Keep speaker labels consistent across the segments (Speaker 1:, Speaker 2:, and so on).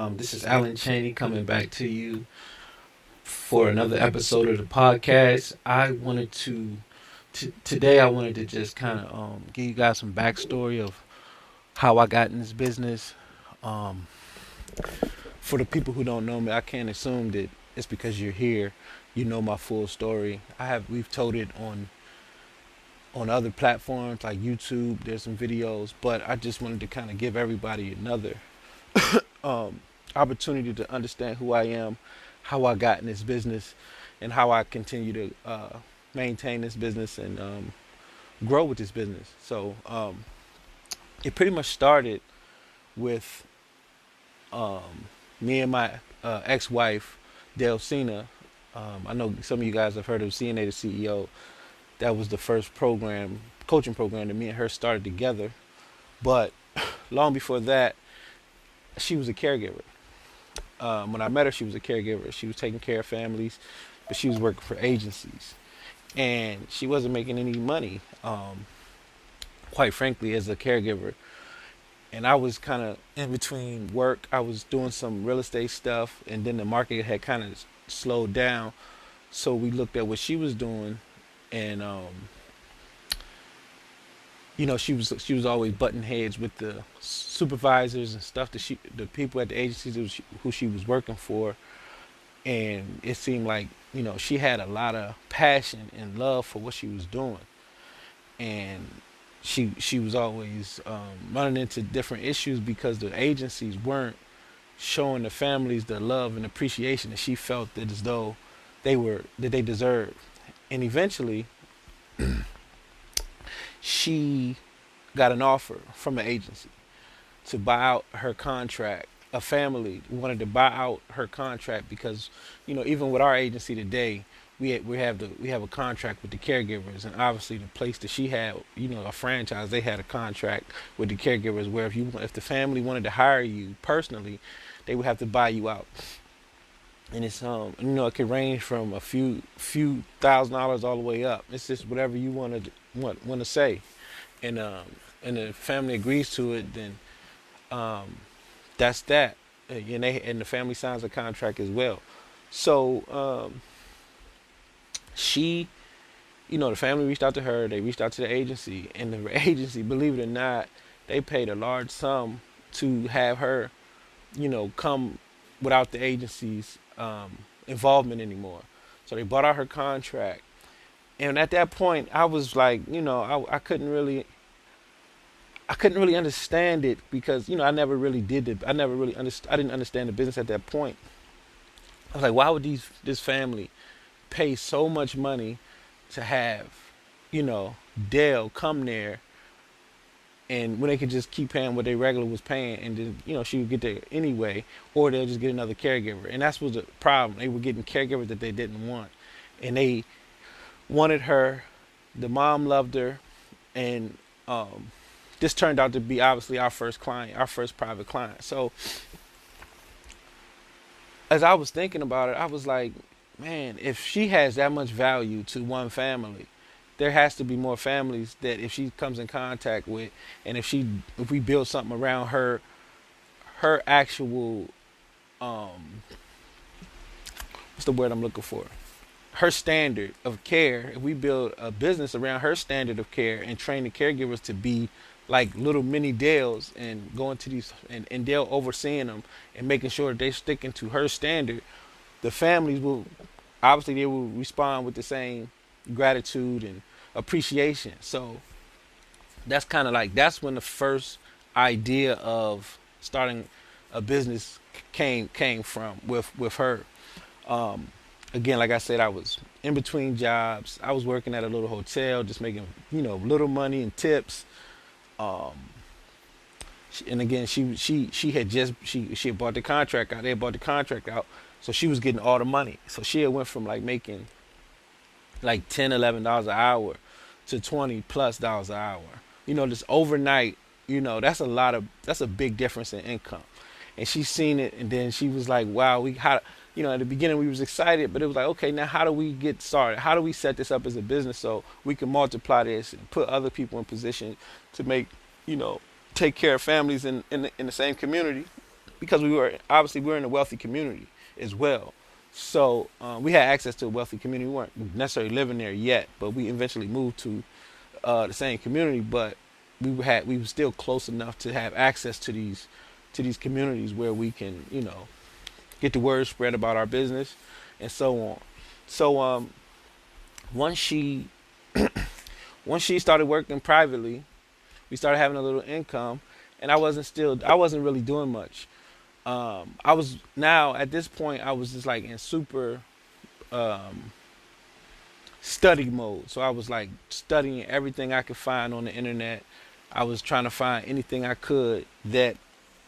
Speaker 1: This is Alan Cheney coming back to you for another episode of the podcast. I wanted today I wanted to just kind of give you guys some backstory of how I got in this business. Um, for the people who don't know me, I can't assume that it's because you're here. You know my full story. We've told it on other platforms like YouTube. There's some videos, but I just wanted to kind of give everybody another um, opportunity to understand who I am, how I got in this business, and how I continue to maintain this business and grow with this business. So it pretty much started with me and my ex-wife, Delcina. I know some of you guys have heard of CNA the CEO. That was the first coaching program that me and her started together. But long before that, she was a caregiver. When I met her, she was a caregiver. She was taking care of families, but she was working for agencies. And she wasn't making any money, quite frankly, as a caregiver. And I was kind of in between work. I was doing some real estate stuff, and then the market had kind of slowed down. So we looked at what she was doing, and she was always butting heads with the supervisors and stuff the people at the agencies who she was working for, and it seemed like she had a lot of passion and love for what she was doing, and she was always running into different issues because the agencies weren't showing the families the love and appreciation that she felt that as though they deserved, and eventually she got an offer from an agency to buy out her contract. A family wanted to buy out her contract because, even with our agency today, we have a contract with the caregivers, and obviously the place that she had, a franchise, they had a contract with the caregivers where if the family wanted to hire you personally, they would have to buy you out. And it's it could range from a few $1,000s all the way up. It's just whatever you want to say, and the family agrees to it, then that's that. And the family signs a contract as well. So she, the family reached out to her. They reached out to the agency, and the agency, believe it or not, they paid a large sum to have her, come without the agency's involvement anymore. So they bought out her contract, and at that point, I was like, I couldn't really understand it because I never really did it. I never really understood. I didn't understand the business at that point. I was like, why would this family pay so much money to have, Dale come there, and when they could just keep paying what they regularly was paying, and then she would get there anyway, or they'll just get another caregiver, and that's was the problem. They were getting caregivers that they didn't want, and they wanted her. The mom loved her, and this turned out to be obviously our first client, our first private client. So as I was thinking about it, I was like, man, if she has that much value to one family, there has to be more families that if she comes in contact with, and if we build something around her actual what's the word I'm looking for? Her standard of care. If we build a business around her standard of care and train the caregivers to be like little mini Dales and going to these and Dale overseeing them and making sure they're sticking to her standard, the families will obviously they will respond with the same gratitude and appreciation. So that's when the first idea of starting a business came from with her. Again, like I said, I was in between jobs. I was working at a little hotel, just making little money and tips. And again, she had bought the contract out. They had bought the contract out, so she was getting all the money. So she had went from like making like $10, $11 an hour to $20+ an hour. Just overnight. That's a big difference in income. And she seen it, and then she was like, "Wow, at the beginning we was excited, but it was like, okay, now how do we get started? How do we set this up as a business so we can multiply this and put other people in position to make, take care of families in the same community?" because we were in a wealthy community as well. So we had access to a wealthy community. We weren't necessarily living there yet, but we eventually moved to the same community. But we were still close enough to have access to these communities where we can, get the word spread about our business and so on. So once she once she started working privately, we started having a little income, and I wasn't really doing much. I was now at this point I was just like in super um, study mode. So I was like studying everything I could find on the internet. I was trying to find anything I could that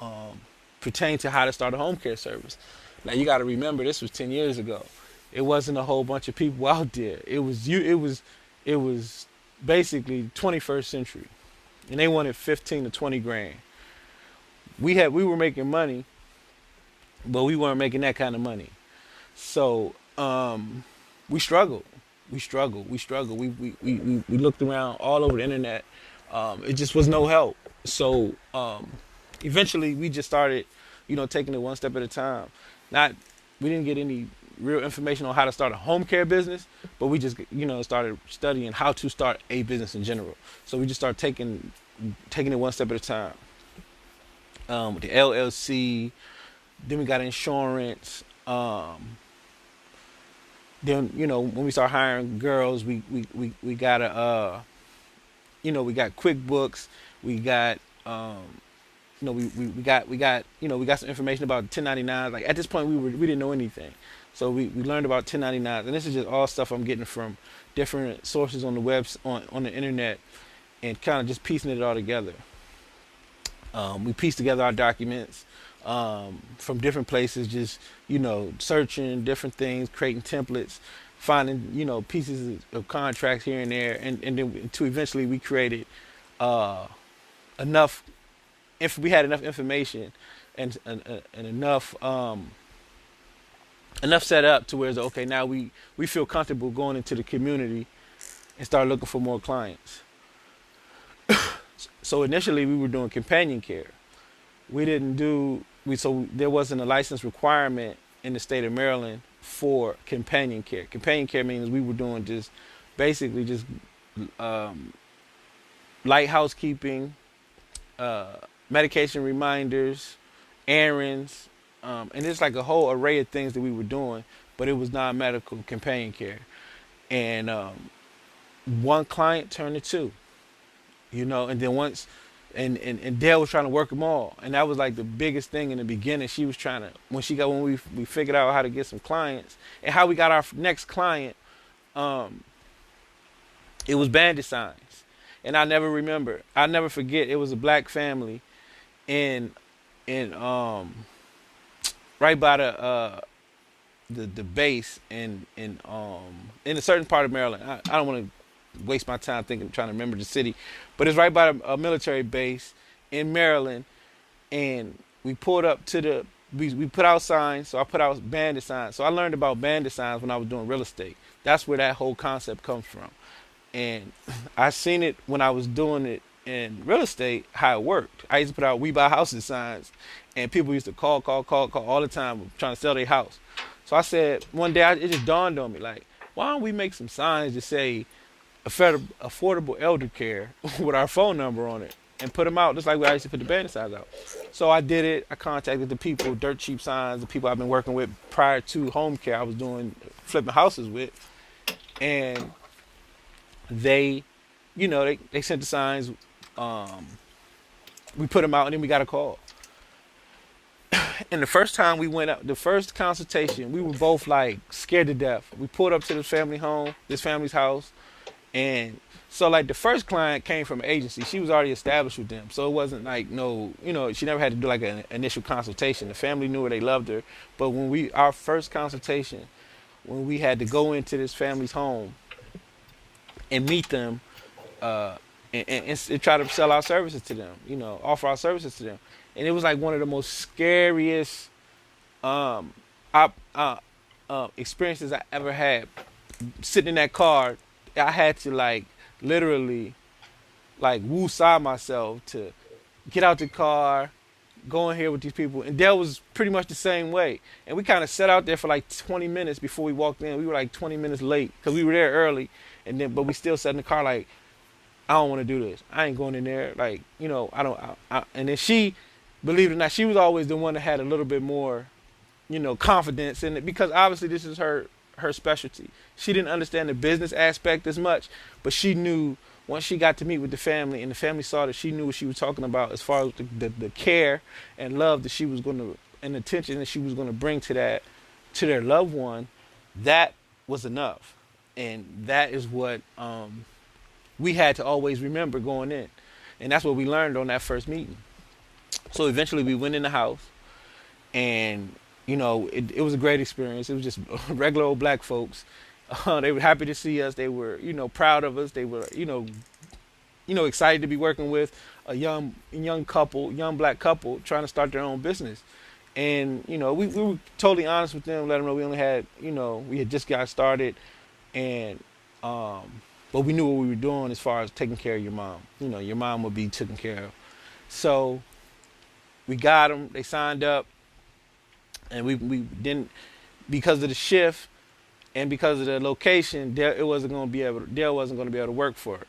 Speaker 1: um, pertained to how to start a home care service. Now you got to remember this was 10 years ago. It wasn't a whole bunch of people out there. It was basically 21st century, and they wanted 15 to 20 grand. We were making money, but we weren't making that kind of money. So we struggled. We looked around all over the internet. It just was no help. So eventually we just started, taking it one step at a time. Not We didn't get any real information on how to start a home care business, but we just started studying how to start a business in general. So we just started taking it one step at a time. With the LLC, then we got insurance. Then when we start hiring girls, we got we got QuickBooks, we got we got some information about 1099. Like at this point, we didn't know anything, so we learned about 1099, and this is just all stuff I'm getting from different sources on the webs on the internet, and kind of just piecing it all together. We pieced together our documents from different places, just searching different things, creating templates, finding pieces of contracts here and there, and then to eventually we created enough. If we had enough information and enough set up to where it's okay, now we feel comfortable going into the community and start looking for more clients. So initially we were doing companion care. We didn't do we so there wasn't a license requirement in the state of Maryland for companion care. Companion care means we were doing just basically just um, light housekeeping, medication reminders, errands, and it's like a whole array of things that we were doing, but it was non-medical companion care. And one client turned to two, and then once, and Dale was trying to work them all, and that was like the biggest thing in the beginning. She was trying to when we figured out how to get some clients and how we got our next client. Um, it was bandit signs, and I never forget. It was a black family in right by the base in a certain part of Maryland. I don't want to waste my time trying to remember the city, but it's right by a military base in Maryland. And we pulled up to we put out signs. So I put out bandit signs. So I learned about bandit signs when I was doing real estate. That's where that whole concept comes from. And I seen it when I was doing it in real estate, how it worked. I used to put out "We Buy Houses" signs, and people used to call all the time trying to sell their house. So I said one day, it just dawned on me, like, why don't we make some signs that say affordable elder care with our phone number on it and put them out just like I used to put the bandit signs out. So I did it. I contacted the people, dirt cheap signs, the people I've been working with prior to home care. I was doing flipping houses with, and they, they sent the signs. We put them out, and then we got a call. And the first time we went out, the first consultation, we were both like scared to death. We pulled up to this family's house, and so like the first client came from an agency. She was already established with them, so it wasn't like no, she never had to do like an initial consultation. The family knew her, they loved her, but our first consultation, when we had to go into this family's home and meet them, and try to sell our services to them, offer our services to them. And it was like one of the most scariest experiences I ever had. Sitting in that car, I had to like literally like woo-saw myself to get out the car,
Speaker 2: going here with these people. And Dale was pretty much the same way. And we kind of sat out there for like 20 minutes before we walked in. We were like 20 minutes late because we were there early. But we still sat in the car like, I don't want to do this. I ain't going in there. Like, I don't. And then she, believe it or not, she was always the one that had a little bit more, confidence in it because obviously this is her specialty. She didn't understand the business aspect as much, but she knew once she got to meet with the family and the family saw that she knew what she was talking about as far as the care and love that she was going to, and attention that she was going to bring to their loved one, that was enough. And that is what we had to always remember going in. And that's what we learned on that first meeting. So eventually we went in the house and, it was a great experience. It was just regular old black folks. They were happy to see us. They were, proud of us. They were, excited to be working with a young black couple trying to start their own business. And, we were totally honest with them, let them know we only had, we had just got started. And, but we knew what we were doing as far as taking care of your mom. Your mom would be taken care of. So we got them. They signed up. And we didn't, because of the shift and because of the location, Dale wasn't going to be able to work for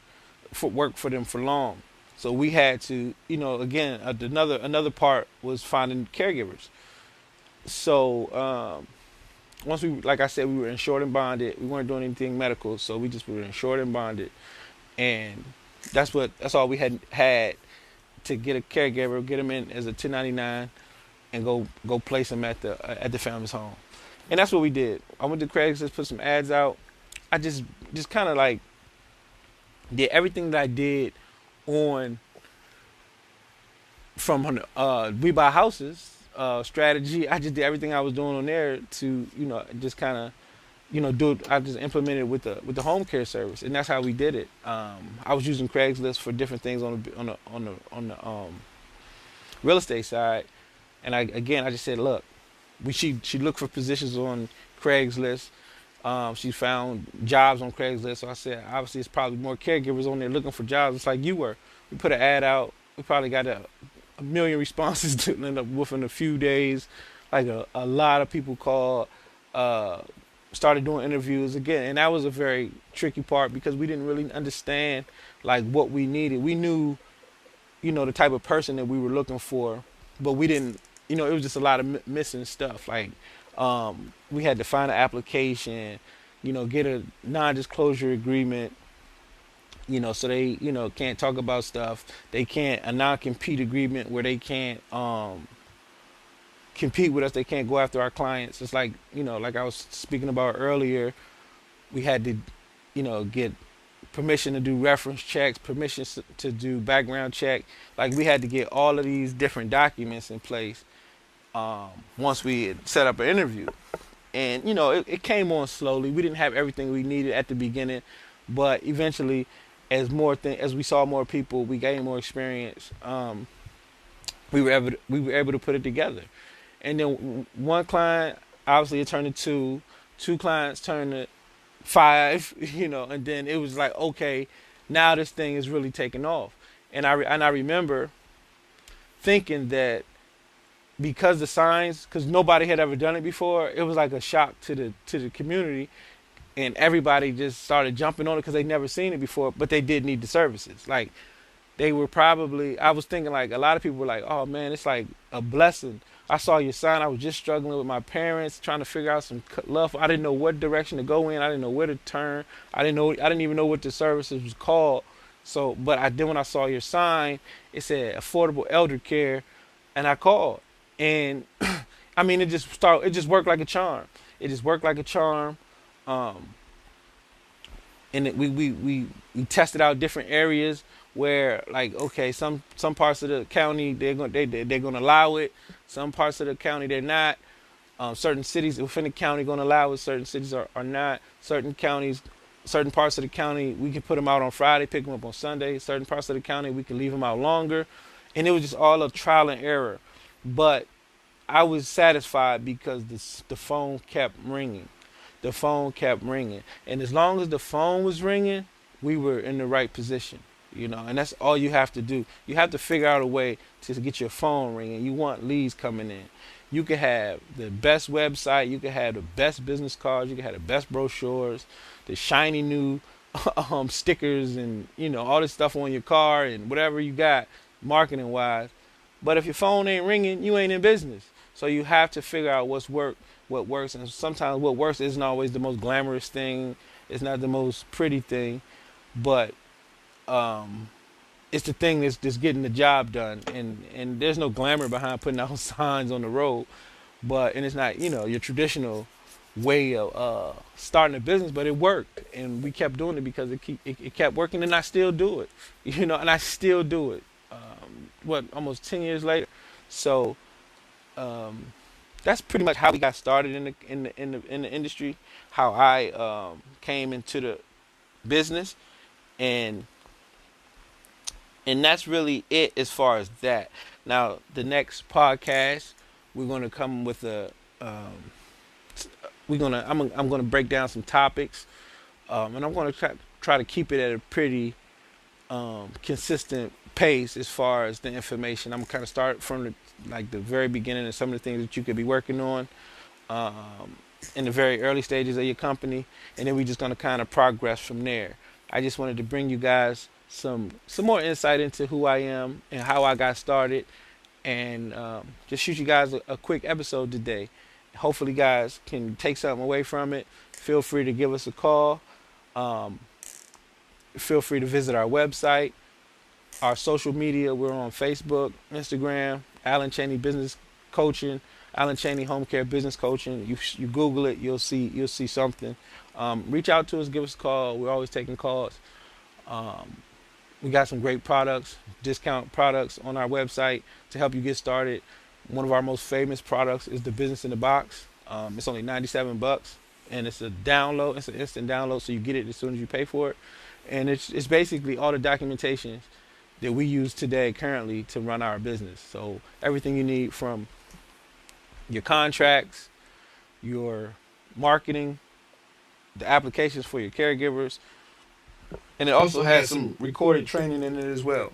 Speaker 2: them for long. So we had to, again, another part was finding caregivers. So once like I said, we were insured and bonded. We weren't doing anything medical, so we were insured and bonded, and that's all we had to get a caregiver, get them in as a 1099, and go place them at the family's home. And that's what we did. I went to Craigslist, put some ads out. I just kind of like did everything that I did from We Buy Houses strategy. I just did everything I was doing on there to just kind of do it. I just implemented with the home care service, and that's how we did it. I was using Craigslist for different things on the real estate side. And I just said, look, she looked for positions on Craigslist. She found jobs on Craigslist. So I said, obviously, it's probably more caregivers on there looking for jobs. It's like you were. We put an ad out. We probably got a million responses within a few days. Like a lot of people called, started doing interviews again. And that was a very tricky part because we didn't really understand like what we needed. We knew, the type of person that we were looking for, but we didn't. It was just a lot of missing stuff. Like we had to find an application, get a non-disclosure agreement, so they, can't talk about stuff. They can't, a non-compete agreement where they can't compete with us. They can't go after our clients. It's like, like I was speaking about earlier, we had to, get permission to do reference checks, permission to do background check. Like we had to get all of these different documents in place. Once we had set up an interview, and it came on slowly. We didn't have everything we needed at the beginning, but eventually, as we saw more people, we gained more experience. We were able to put it together, and then one client, obviously, it turned to two clients turned to 5, and then it was like, okay, now this thing is really taking off, and I remember thinking that. Because nobody had ever done it before, it was like a shock to the community, and everybody just started jumping on it because they'd never seen it before. But they did need the services. Like they were probably, I was thinking like a lot of people were like, "Oh man, it's like a blessing. I saw your sign. I was just struggling with my parents, trying to figure out some love. I didn't know what direction to go in. I didn't know where to turn. I didn't even know what the services was called. So, but when I saw your sign, it said affordable elder care, and I called." And I mean, it just worked like a charm. It just worked like a charm. And we tested out different areas where, like, okay, some parts of the county they're gonna allow it. Some parts of the county they're not. Certain cities within the county gonna allow it. Certain cities are not. Certain parts of the county we can put them out on Friday, pick them up on Sunday. Certain parts of the county we can leave them out longer. And it was just all of trial and error. But I was satisfied because the phone kept ringing. And as long as the phone was ringing, we were in the right position. And that's all you have to do. You have to figure out a way to get your phone ringing. You want leads coming in. You can have the best website, you can have the best business cards, you can have the best brochures, the shiny new stickers, and all this stuff on your car and whatever you got marketing wise. But if your phone ain't ringing, you ain't in business. So you have to figure out what works, and sometimes what works isn't always the most glamorous thing. It's not the most pretty thing, but um, it's the thing that's getting the job done. And there's no glamour behind putting out signs on the road, and it's not your traditional way of starting a business, but it worked, and we kept doing it because it kept working, and I still do it, and I still do it. Almost 10 years later. So um, that's pretty much how we got started in the industry, how I came into the business, and that's really it as far as that. Now, the next podcast, we're going to come with um, I'm gonna break down some topics, and I'm gonna try to keep it at a pretty consistent pace as far as the information. I'm gonna kind of start from the very beginning and some of the things that you could be working on um, in the very early stages of your company, and then we're just gonna kind of progress from there. I just wanted to bring you guys some more insight into who I am and how I got started, and just shoot you guys a quick episode today. Hopefully, guys can take something away from it. Feel free to give us a call. Um, Feel free to visit our website, our social media. We're on Facebook, Instagram, Alan Cheney Business Coaching, Alan Cheney Home Care Business Coaching. You Google it, you'll see something. Reach out to us, give us a call. We're always taking calls. Um, we got some great products, discount products on our website to help you get started. One of our most famous products is the Business in the Box. It's only $97, and it's a download. It's an instant download, so you get it as soon as you pay for it. And it's basically all the documentation that we use today currently to run our business. So everything you need, from your contracts, your marketing, the applications for your caregivers, and it also has some recorded training in it as well.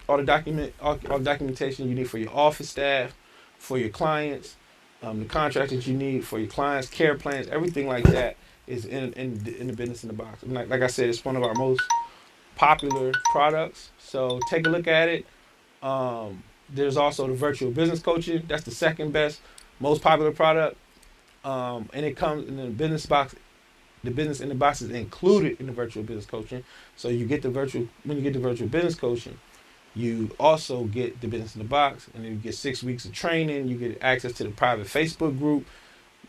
Speaker 2: All the documentation you need for your office staff, for your clients, the contracts that you need for your clients, care plans, everything like that is in the Business in the Box. And like I said, it's one of our most popular products. So take a look at it. There's also the virtual business coaching. That's the second best, most popular product. And it comes in the business box. The Business in the Box is included in the virtual business coaching. So when you get the virtual business coaching, you also get the Business in the Box, and then you get 6 weeks of training. You get access to the private Facebook group.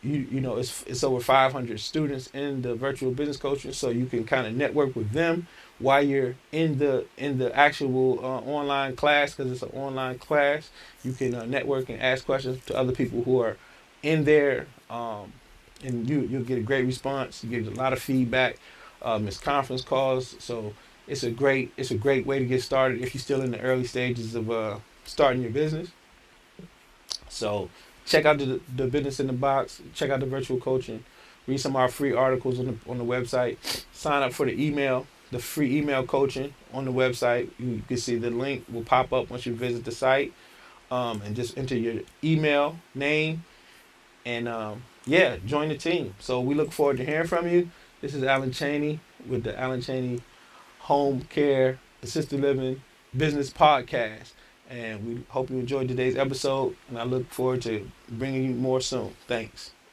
Speaker 2: It's over 500 students in the virtual business coaching, so you can kind of network with them while you're in the actual online class, because it's an online class. You can network and ask questions to other people who are in there, and you'll get a great response. You get a lot of feedback. It's conference calls, so it's a great way to get started if you're still in the early stages of starting your business. So check out the Business in the Box. Check out the virtual coaching. Read some of our free articles on the website. Sign up for the free email coaching on the website. You can see the link will pop up once you visit the site, and just enter your email name, and yeah, join the team. So we look forward to hearing from you. This is Alan Cheney with the Alan Cheney Home Care Assisted Living Business Podcast. And we hope you enjoyed today's episode, and I look forward to bringing you more soon. Thanks.